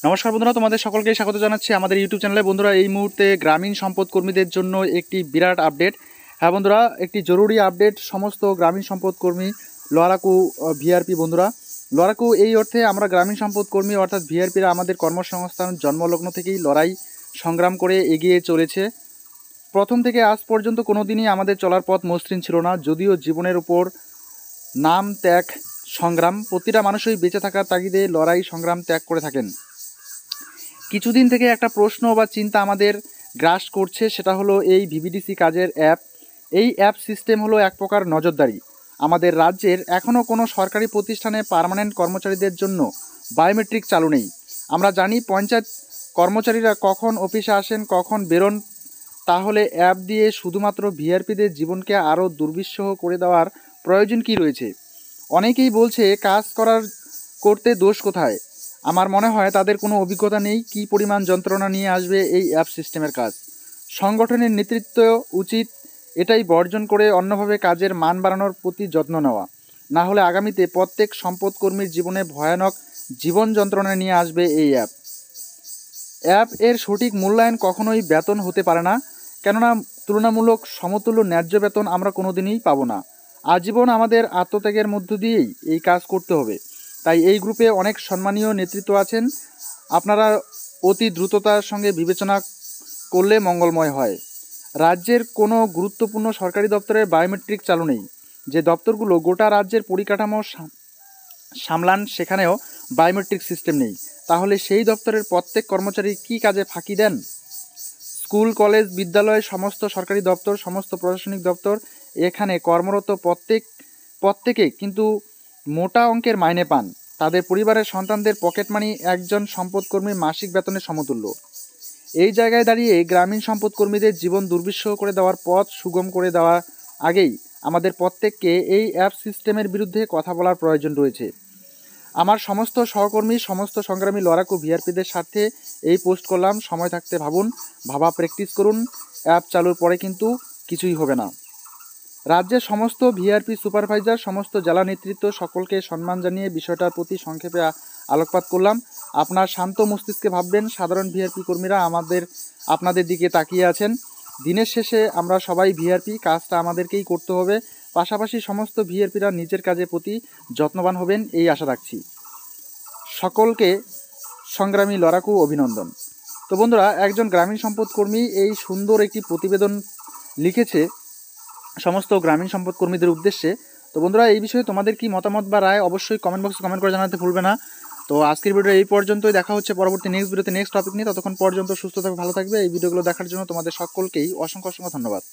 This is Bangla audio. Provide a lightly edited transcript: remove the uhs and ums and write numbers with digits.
নমস্কার বন্ধুরা, তোমাদের সকলকে স্বাগত জানাচ্ছি আমাদের ইউটিউব চ্যানেলে। বন্ধুরা, এই মুহূর্তে গ্রামীণ সম্পদ কর্মীদের জন্য একটি বিরাট আপডেট। হ্যাঁ বন্ধুরা, একটি জরুরি আপডেট সমস্ত গ্রামীণ সম্পদ কর্মী লড়াকু ভিআরপি বন্ধুরা। লড়াকু এই অর্থে আমরা গ্রামীণ সম্পদ কর্মী অর্থাৎ ভিআরপিরা আমাদের কর্মসংস্থান জন্মলগ্ন থেকেই লড়াই সংগ্রাম করে এগিয়ে চলেছে। প্রথম থেকে আজ পর্যন্ত কোনো দিনই আমাদের চলার পথ মসৃণ ছিল না, যদিও জীবনের উপর নাম ত্যাগ সংগ্রাম। প্রতিটা মানুষই বেঁচে থাকার তাগিদে লড়াই সংগ্রাম ত্যাগ করে থাকেন। কিছুদিন থেকে একটা প্রশ্ন বা চিন্তা আমাদের গ্রাস করছে, সেটা হলো এই ভিভিডিসি কাজের অ্যাপ। এই অ্যাপ সিস্টেম হলো এক প্রকার নজরদারি। আমাদের রাজ্যের এখনও কোনো সরকারি প্রতিষ্ঠানে পার্মানেন্ট কর্মচারীদের জন্য বায়োমেট্রিক চালু নেই। আমরা জানি পঞ্চায়েত কর্মচারীরা কখন অফিসে আসেন, কখন বেরোন। তাহলে অ্যাপ দিয়ে শুধুমাত্র ভিআরপিদের জীবনকে আরও দুর্বিষহ করে দেওয়ার প্রয়োজন কি রয়েছে? অনেকেই বলছে কাজ করতে দোষ কোথায়। আমার মনে হয় তাদের কোনো অভিজ্ঞতা নেই কী পরিমাণ যন্ত্রণা নিয়ে আসবে এই অ্যাপ সিস্টেমের কাজ। সংগঠনের নেতৃত্ব উচিত এটাই বর্জন করে অন্যভাবে কাজের মান বাড়ানোর প্রতি যত্ন নেওয়া। না হলে আগামীতে প্রত্যেক সম্পদকর্মীর জীবনে ভয়ানক জীবন যন্ত্রণা নিয়ে আসবে এই অ্যাপ এর সঠিক মূল্যায়ন কখনোই বেতন হতে পারে না, কেননা তুলনামূলক সমতুল্য ন্যায্য বেতন আমরা কোনো দিনই পাবো না। আজীবন আমাদের আত্মত্যাগের মধ্য দিয়েই এই কাজ করতে হবে। তাই এই গ্রুপে অনেক সম্মানীয় নেতৃত্ব আছেন, আপনারা অতি দ্রুততার সঙ্গে বিবেচনা করলে মঙ্গলময় হয়। রাজ্যের কোনো গুরুত্বপূর্ণ সরকারি দপ্তরের বায়োমেট্রিক চালু নেই। যে দপ্তরগুলো গোটা রাজ্যের পরিকাঠামো সামলান, সেখানেও বায়োমেট্রিক সিস্টেম নেই। তাহলে সেই দপ্তরের প্রত্যেক কর্মচারী কী কাজে ফাঁকি দেন? স্কুল, কলেজ, বিদ্যালয়, সমস্ত সরকারি দপ্তর, সমস্ত প্রশাসনিক দপ্তর, এখানে কর্মরত প্রত্যেকে কিন্তু মোটা অঙ্কের মাইনে পান। তাদের পরিবারের সন্তানদের পকেট মানি একজন সম্পদকর্মীর মাসিক বেতনের সমতুল্য। এই জায়গায় দাঁড়িয়ে গ্রামীণ সম্পদকর্মীদের জীবন দুর্বিষহ করে দেওয়ার পথ সুগম করে দেওয়ার আগেই আমাদের প্রত্যেককে এই অ্যাপ সিস্টেমের বিরুদ্ধে কথা বলার প্রয়োজন রয়েছে। আমার সমস্ত সহকর্মী, সমস্ত সংগ্রামী লড়াকু ভিআরপিদের স্বার্থে এই পোস্ট করলাম। সময় থাকতে ভাবুন, ভাবা প্র্যাকটিস করুন। অ্যাপ চালুর পরে কিন্তু কিছুই হবে না। রাজ্যের সমস্ত ভিআরপি সুপারভাইজার, সমস্ত জেলা নেতৃত্ব সকলকে সম্মান জানিয়ে বিষয়টার প্রতি সংক্ষেপে আলোকপাত করলাম। আপনার শান্ত মস্তিষ্কে ভাববেন, সাধারণ ভিআরপি কর্মীরা আপনাদের দিকে তাকিয়ে আছেন। দিনের শেষে আমরা সবাই ভিআরপি, কাজটা আমাদেরকেই করতে হবে। পাশাপাশি সমস্ত ভিআরপিরা নিজের কাজের প্রতি যত্নবান হবেন এই আশা রাখছি। সকলকে সংগ্রামী লড়াকু অভিনন্দন। তো বন্ধুরা, একজন গ্রামীণ সম্পদ কর্মী এই সুন্দর একটি প্রতিবেদন লিখেছে সমস্ত গ্রামীণ সম্পদ কর্মীদের উদ্দেশ্যে। তো বন্ধুরা, এই বিষয়ে তোমাদের কি মতামত বা রায় অবশ্যই কমেন্ট বক্সে কমেন্ট করে জানাতে ভুলবে না। তো আজকের ভিডিও এই পর্যন্তই। দেখা হচ্ছে পরবর্তী নেক্সট ভিডিওতে নেক্সট টপিক নিয়ে। ততক্ষণ পর্যন্ত সুস্থ থাকবে, ভালো থাকবে। এই ভিডিওগুলো দেখার জন্য তোমাদের সকলকেই অসংখ্য ধন্যবাদ।